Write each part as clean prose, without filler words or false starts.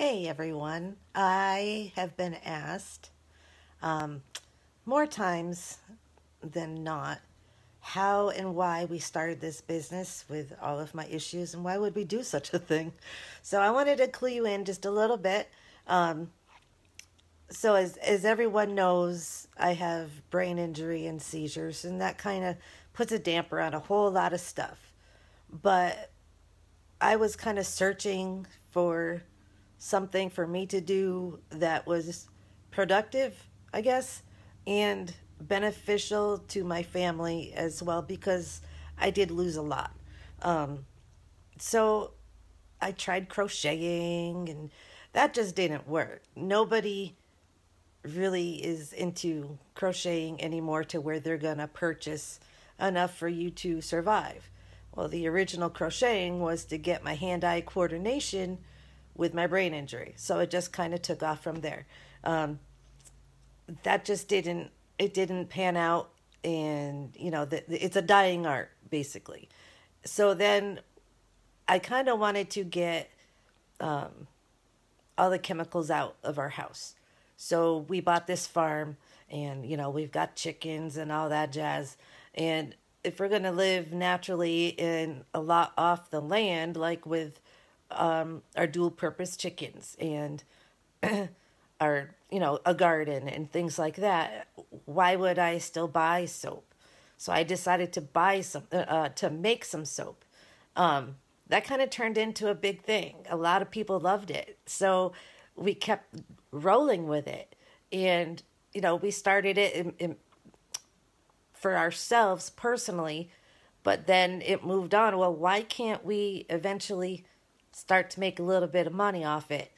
Hey everyone. I have been asked um, more times than not how and why we started this business with all of my issues and why would we do such a thing. So I wanted to clue you in just a little bit. Um, so as everyone knows, I have brain injury and seizures, and that kind of puts a damper on a whole lot of stuff. But I was kind of searching for something for me to do that was productive, I guess, and beneficial to my family as well because I did lose a lot. Um, so I tried crocheting and that just didn't work. Nobody really is into crocheting anymore to where they're going to purchase enough for you to survive. Well, the original crocheting was to get my hand eye coordination with my brain injury. So it just kind of took off from there. Um, that just didn't pan out. And, it's a dying art, basically. So then I kind of wanted to get all the chemicals out of our house. So we bought this farm and, we've got chickens and all that jazz. And if we're going to live naturally in a lot off the land, like with our dual purpose chickens and our, a garden and things like that, why would I still buy soap? So I decided to buy to make some soap. That kind of turned into a big thing. A lot of people loved it. So we kept rolling with it. And, we started it for ourselves personally, but then it moved on. Well, why can't we eventually start to make a little bit of money off it?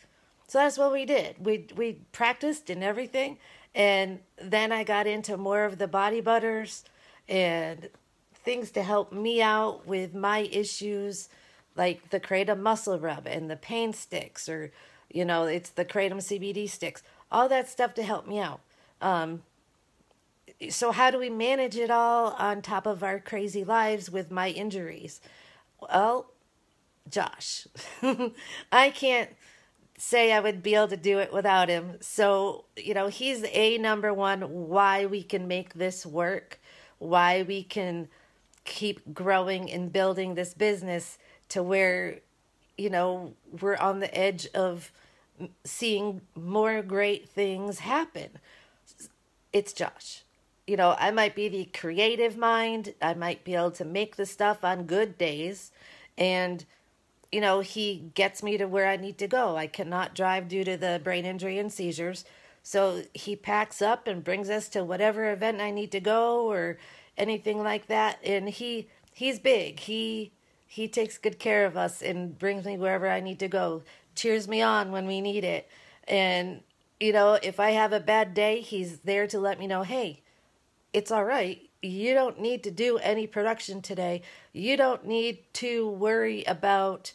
So that's what we did. We practiced and everything, and then I got into more of the body butters and things to help me out with my issues, like the Kratom muscle rub and the pain sticks, or it's the Kratom CBD sticks. All that stuff to help me out. So how do we manage it all on top of our crazy lives with my injuries? Well, Josh, I can't say I would be able to do it without him. So, he's a number one why we can make this work, why we can keep growing and building this business to where, we're on the edge of seeing more great things happen. It's Josh. I might be the creative mind. I might be able to make the stuff on good days. And, he gets me to where I need to go. I cannot drive due to the brain injury and seizures. So he packs up and brings us to whatever event I need to go or anything like that. And he's big. He takes good care of us and brings me wherever I need to go. Cheers me on when we need it. And, if I have a bad day, he's there to let me know, hey, it's all right. You don't need to do any production today. You don't need to worry about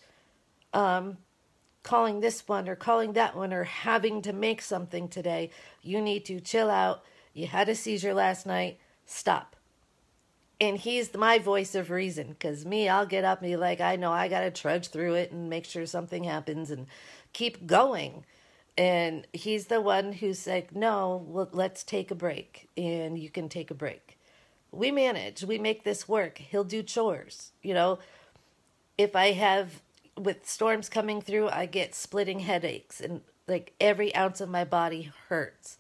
calling this one or calling that one or having to make something today. You need to chill out. You had a seizure last night. Stop. And he's my voice of reason, because me, I'll get up and be like, I know I got to trudge through it and make sure something happens and keep going. And he's the one who's like, no, well, let's take a break. And you can take a break. We manage. We make this work. He'll do chores. If I have, with storms coming through, I get splitting headaches and like every ounce of my body hurts.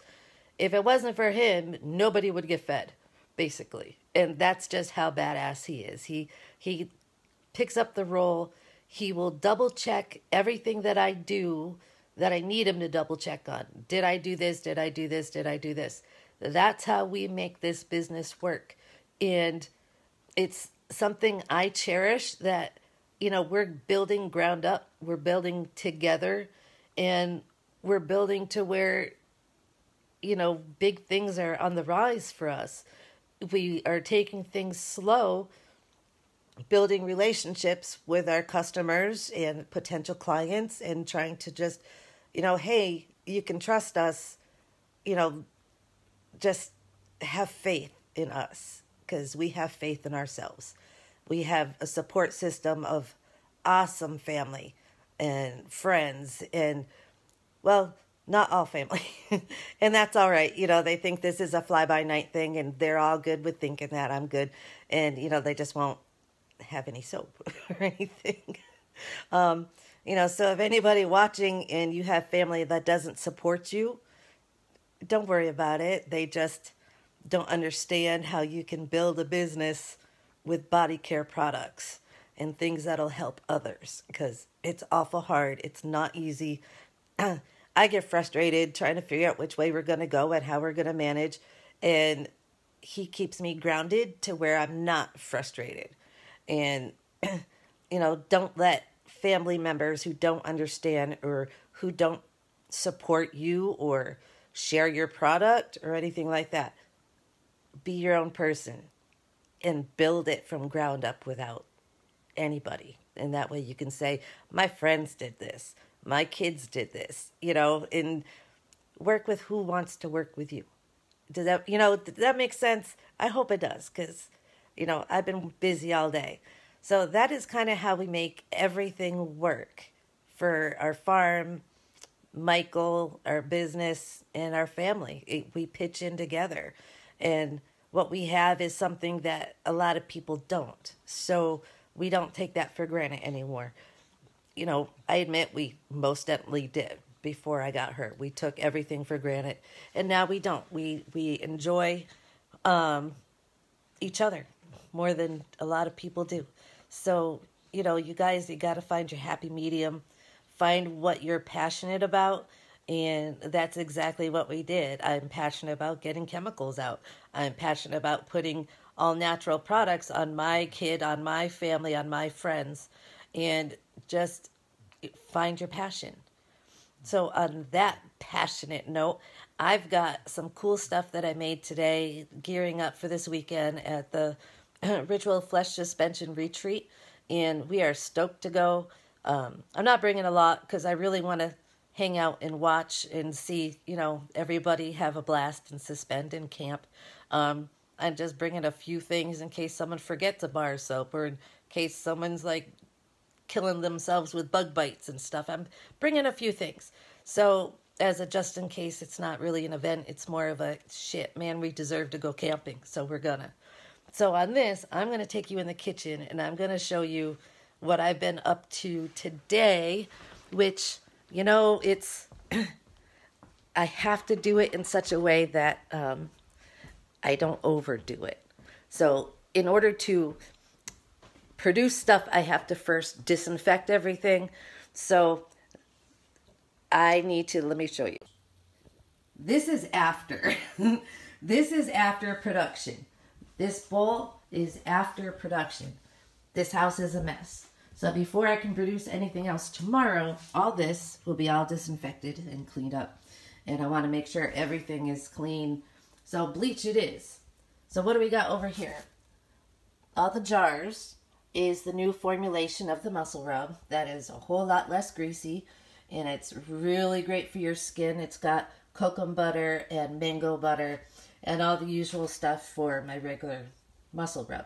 If it wasn't for him, nobody would get fed, basically. And that's just how badass he is. He picks up the role. He will double check everything that I do that I need him to double check on. Did I do this? Did I do this? Did I do this? That's how we make this business work. And it's something I cherish that, we're building ground up. We're building together. And we're building to where, big things are on the rise for us. We are taking things slow, building relationships with our customers and potential clients and trying to just, hey, you can trust us, just have faith in us because we have faith in ourselves. We have a support system of awesome family and friends, and Well, not all family. And that's all right. They think this is a fly-by-night thing, and they're all good with thinking that I'm good. And, they just won't have any soap or anything. Um, so if anybody watching and you have family that doesn't support you, don't worry about it. They just don't understand how you can build a business with body care products and things that'll help others, because it's awful hard. It's not easy. I get frustrated trying to figure out which way we're going to go and how we're going to manage. And he keeps me grounded to where I'm not frustrated. And, don't let family members who don't understand or who don't support you or share your product or anything like that. Be your own person and build it from ground up without anybody. And that way you can say, my friends did this, my kids did this, and work with who wants to work with you. Does that make sense? I hope it does, because, I've been busy all day. So that is kind of how we make everything work for our farm, Michael, our business, and our family. We pitch in together. And what we have is something that a lot of people don't. So we don't take that for granted anymore. I admit we most definitely did before I got hurt. We took everything for granted. And now we don't. We enjoy each other more than a lot of people do. So, you guys, you got to find your happy medium. Find what you're passionate about. And that's exactly what we did. I'm passionate about getting chemicals out. I'm passionate about putting all natural products on my kid, on my family, on my friends. And just find your passion. So on that passionate note, I've got some cool stuff that I made today, gearing up for this weekend at the Ritual Flesh Suspension Retreat. And we are stoked to go. I'm not bringing a lot because I really want to hang out and watch and see, everybody have a blast and suspend and camp. I'm just bringing a few things in case someone forgets a bar of soap, or in case someone's like killing themselves with bug bites and stuff. I'm bringing a few things. So as a just in case, it's not really an event. It's more of a shit, man, we deserve to go camping. So we're gonna. So on this, I'm going to take you in the kitchen and I'm going to show you what I've been up to today, which, it's, I have to do it in such a way that I don't overdo it. So in order to produce stuff, I have to first disinfect everything. So let me show you. This is after. This is after production. This bowl is after production. This house is a mess. So before I can produce anything else tomorrow, all this will be all disinfected and cleaned up. And I want to make sure everything is clean. So bleach it is. So what do we got over here? All the jars is the new formulation of the Muscle Rub. That is a whole lot less greasy. And it's really great for your skin. It's got cocoa butter and mango butter and all the usual stuff for my regular Muscle Rub.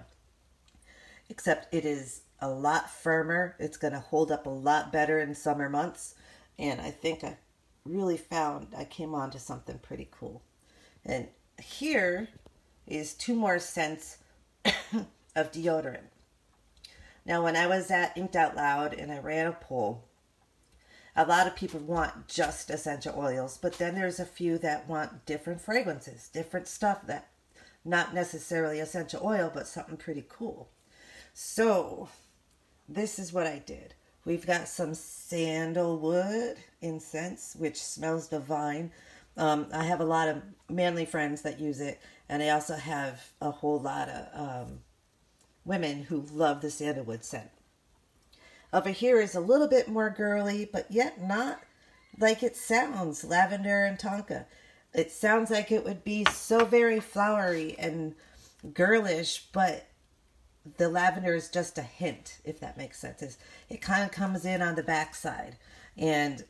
Except it is a lot firmer. It's going to hold up a lot better in summer months. And I think I really found I came onto something pretty cool. And here is 2 more scents of deodorant. Now, when I was at Inked Out Loud and I ran a poll, a lot of people want just essential oils, but then there's a few that want different fragrances, different stuff that not necessarily essential oil, but something pretty cool. So this is what I did. We've got some sandalwood incense, which smells divine. I have a lot of manly friends that use it, and I also have a whole lot of women who love the sandalwood scent. Over here is a little bit more girly, but yet not like it sounds, lavender and tonka. It sounds like it would be so very flowery and girlish, but the lavender is just a hint, if that makes sense. It kind of comes in on the backside, and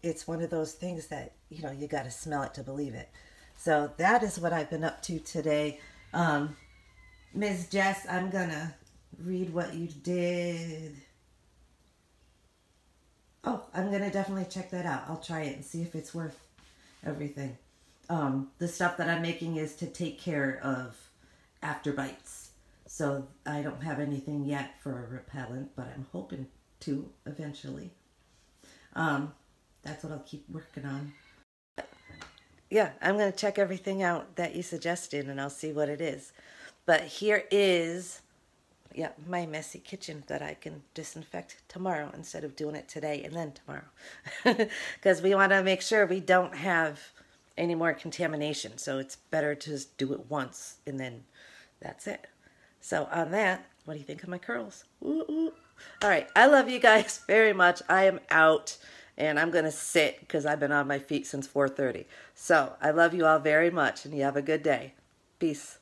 it's one of those things that, you got to smell it to believe it. So that is what I've been up to today. Ms. Jess, I'm going to read what you did. Oh, I'm going to definitely check that out. I'll try it and see if it's worth everything. The stuff that I'm making is to take care of after bites. So I don't have anything yet for a repellent, but I'm hoping to eventually. That's what I'll keep working on. Yeah, I'm going to check everything out that you suggested and I'll see what it is. But here is, yeah, my messy kitchen that I can disinfect tomorrow instead of doing it today and then tomorrow. Because we want to make sure we don't have any more contamination. So it's better to just do it once and then that's it. So on that, what do you think of my curls? Ooh, ooh. All right, I love you guys very much. I am out. And I'm going to sit because I've been on my feet since 4:30. So I love you all very much and you have a good day. Peace.